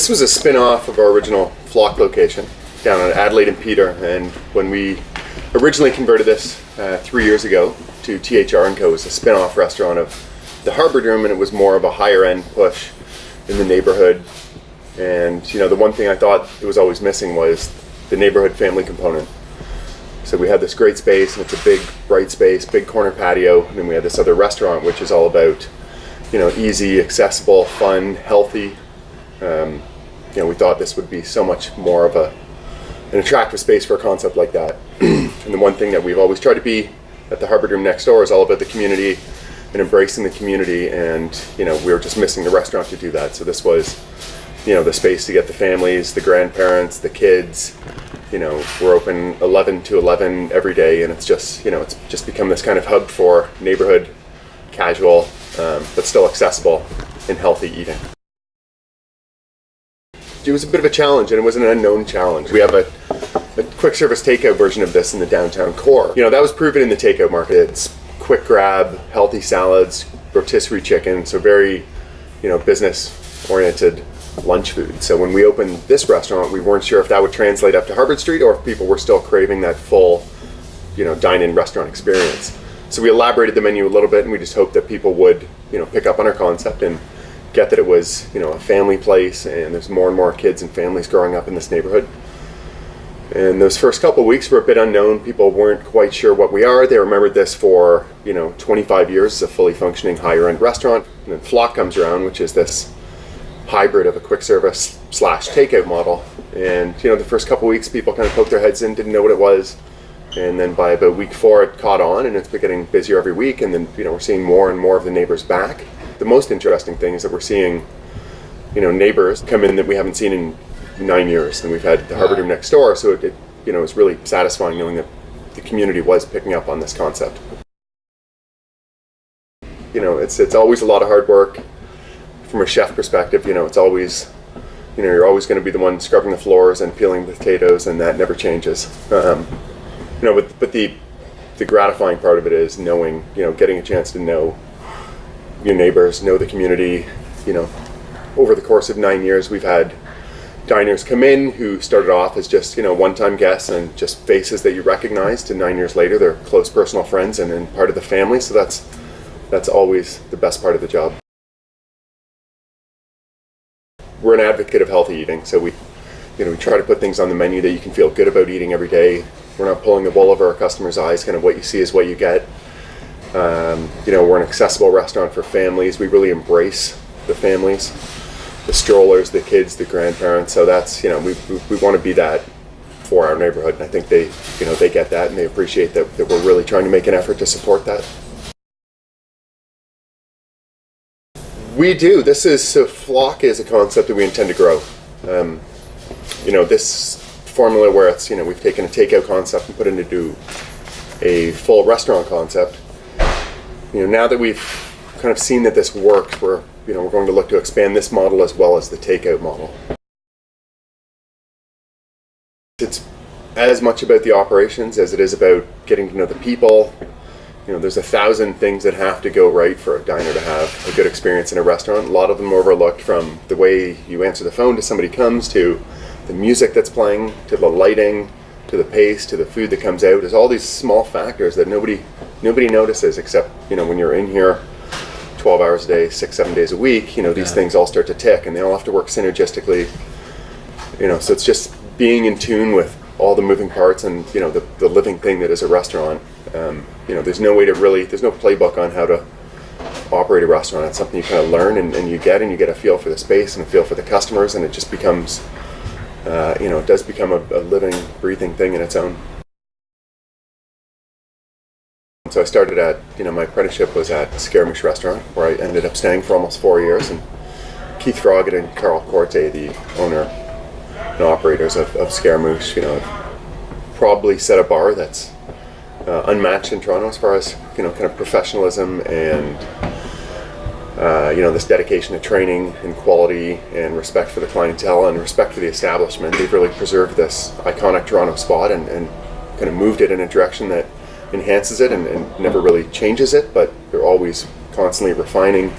This was a spin-off of our original Flock location down at Adelaide and Peter, and when we originally converted this 3 years ago to THR & Co. as a spin-off restaurant of the Harbour Room, and it was more of a higher-end push in the neighborhood. And the one thing I thought it was always missing was the neighborhood family component. So we had this great space, and it's a big, bright space, big corner patio, and then we had this other restaurant, which is all about, easy, accessible, fun, healthy. We thought this would be so much more of an attractive space for a concept like that. And the one thing that we've always tried to be at the Harbour Room next door is all about the community and embracing the community, and we were just missing the restaurant to do that. So this was the space to get the families, the grandparents, the kids. We're open 11 to 11 every day, and it's just become this kind of hub for neighborhood, casual, but still accessible and healthy eating. It was a bit of a challenge, and it was an unknown challenge. We have a quick service takeout version of this in the downtown core. That was proven in the takeout market. It's quick grab, healthy salads, rotisserie chicken, so very, business oriented lunch food. So when we opened this restaurant, we weren't sure if that would translate up to Harvard Street or if people were still craving that full, dine-in restaurant experience. So we elaborated the menu a little bit, and we just hoped that people would, pick up on our concept and get that it was, a family place, and there's more and more kids and families growing up in this neighborhood. And those first couple of weeks were a bit unknown. People weren't quite sure what we are. They remembered this for, 25 years as a fully functioning higher-end restaurant. And then Flock comes around, which is this hybrid of a quick service / takeout model. And, the first couple of weeks, people kind of poked their heads in, didn't know what it was. And then by about week 4, it caught on, and it's been getting busier every week. And then, we're seeing more and more of the neighbors back. The most interesting thing is that we're seeing, neighbors come in that we haven't seen in 9 years, and we've had the Harbour Room next door. So it was really satisfying knowing that the community was picking up on this concept. It's always a lot of hard work from a chef perspective. It's always, you're always going to be the one scrubbing the floors and peeling the potatoes, and that never changes. But the gratifying part of it is knowing, getting a chance to know your neighbors, know the community. Over the course of 9 years, we've had diners come in who started off as just, one-time guests and just faces that you recognized, and 9 years later, they're close personal friends and part of the family. So that's always the best part of the job. We're an advocate of healthy eating, so we try to put things on the menu that you can feel good about eating every day. We're not pulling the wool over our customers' eyes. Kind of what you see is what you get. We're an accessible restaurant for families. We really embrace the families, the strollers, the kids, the grandparents. So that's, we want to be that for our neighborhood. And I think they get that, and they appreciate that we're really trying to make an effort to support that. We do. Flock is a concept that we intend to grow. This formula where it's, we've taken a takeout concept and put it into a full restaurant concept. Now that we've kind of seen that this works, we're going to look to expand this model as well as the takeout model. It's as much about the operations as it is about getting to know the people. There's 1,000 things that have to go right for a diner to have a good experience in a restaurant. A lot of them overlooked, from the way you answer the phone to somebody comes, to the music that's playing, to the lighting, to the pace, to the food that comes out. There's all these small factors that nobody notices, except when you're in here 12 hours a day, 6-7 days a week. These things all start to tick, and they all have to work synergistically. So it's just being in tune with all the moving parts and the living thing that is a restaurant. There's no playbook on how to operate a restaurant. It's something you kind of learn, and you get a feel for the space and a feel for the customers, and it just becomes it does become a living, breathing thing in its own. So I started at, my apprenticeship was at Scaramouche Restaurant, where I ended up staying for almost 4 years, and Keith Froggatt and Carl Corte, the owner and operators of Scaramouche, probably set a bar that's unmatched in Toronto as far as, kind of professionalism and, this dedication to training and quality and respect for the clientele and respect for the establishment. They've really preserved this iconic Toronto spot and kind of moved it in a direction that enhances it and never really changes it, but they're always constantly refining.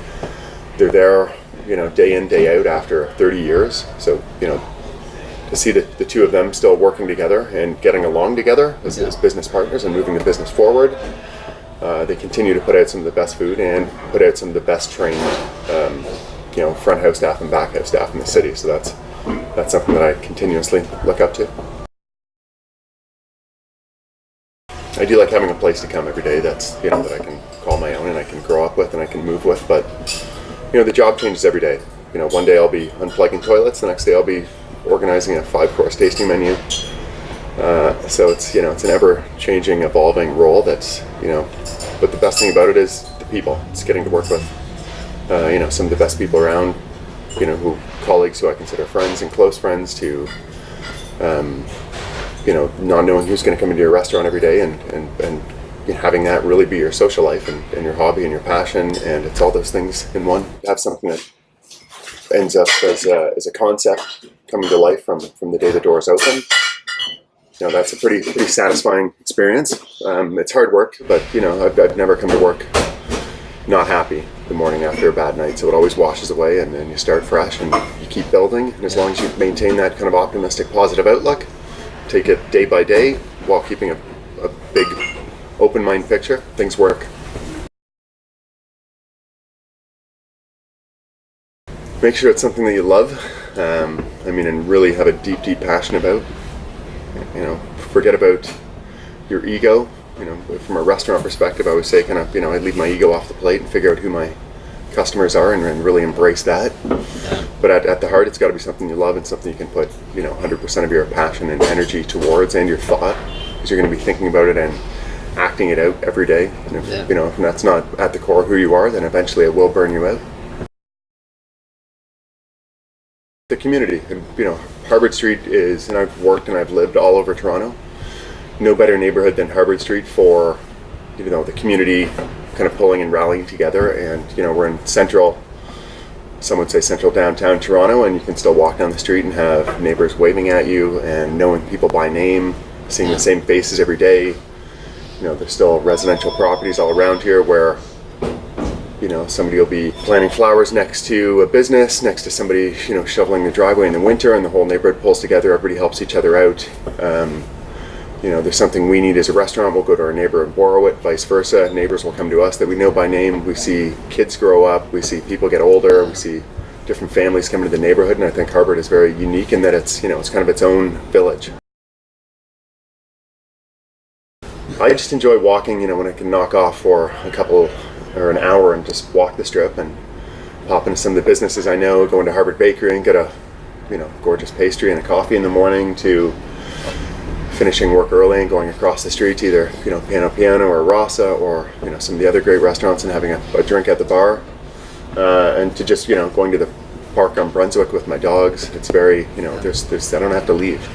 They're there day in, day out after 30 years. So, to see the two of them still working together and getting along together as business partners and moving the business forward. They continue to put out some of the best food and put out some of the best trained, front house staff and back house staff in the city. So that's something that I continuously look up to. I do like having a place to come every day that's, that I can call my own and I can grow up with and I can move with. But, the job changes every day. One day I'll be unplugging toilets, the next day I'll be organizing a 5-course tasting menu. So it's, it's an ever-changing, evolving role that's, but the best thing about it is the people. It's getting to work with, some of the best people around, colleagues who I consider friends and close friends to, not knowing who's going to come into your restaurant every day and having that really be your social life and your hobby and your passion, and it's all those things in one. Have something that ends up as a concept coming to life from the day the doors open. That's a pretty satisfying experience. It's hard work, but I've never come to work not happy the morning after a bad night. So it always washes away, and then you start fresh and you keep building. And as long as you maintain that kind of optimistic, positive outlook, take it day by day while keeping a big open mind picture, things work. Make sure it's something that you love, and really have a deep passion about. Forget about your ego. From a restaurant perspective, I always say I leave my ego off the plate and figure out who my customers are and really embrace that. But at the heart, it's got to be something you love and something you can put 100% of your passion and energy towards, and your thought, because you're going to be thinking about it and acting it out every day. And if that's not at the core of who you are, then eventually it will burn you out. The community, Harvard Street is, and I've worked and I've lived all over Toronto. No better neighborhood than Harvard Street for, the community kind of pulling and rallying together. And, we're in central downtown Toronto, and you can still walk down the street and have neighbors waving at you and knowing people by name, seeing the same faces every day. There's still residential properties all around here where, somebody will be planting flowers next to a business, next to somebody, shoveling the driveway in the winter, and the whole neighborhood pulls together, everybody helps each other out. There's something we need as a restaurant, we'll go to our neighbor and borrow it, vice versa. Neighbors will come to us that we know by name. We see kids grow up, we see people get older, we see different families come into the neighborhood, and I think Harvard is very unique in that it's, it's kind of its own village. I just enjoy walking, when I can knock off for a couple or an hour and just walk the strip and pop into some of the businesses I know, go into Harvard Bakery and get a gorgeous pastry and a coffee in the morning, to finishing work early and going across the street to either Piano or Rasa or some of the other great restaurants and having a drink at the bar, and to just going to the park on Brunswick with my dogs. It's very there's I don't have to leave.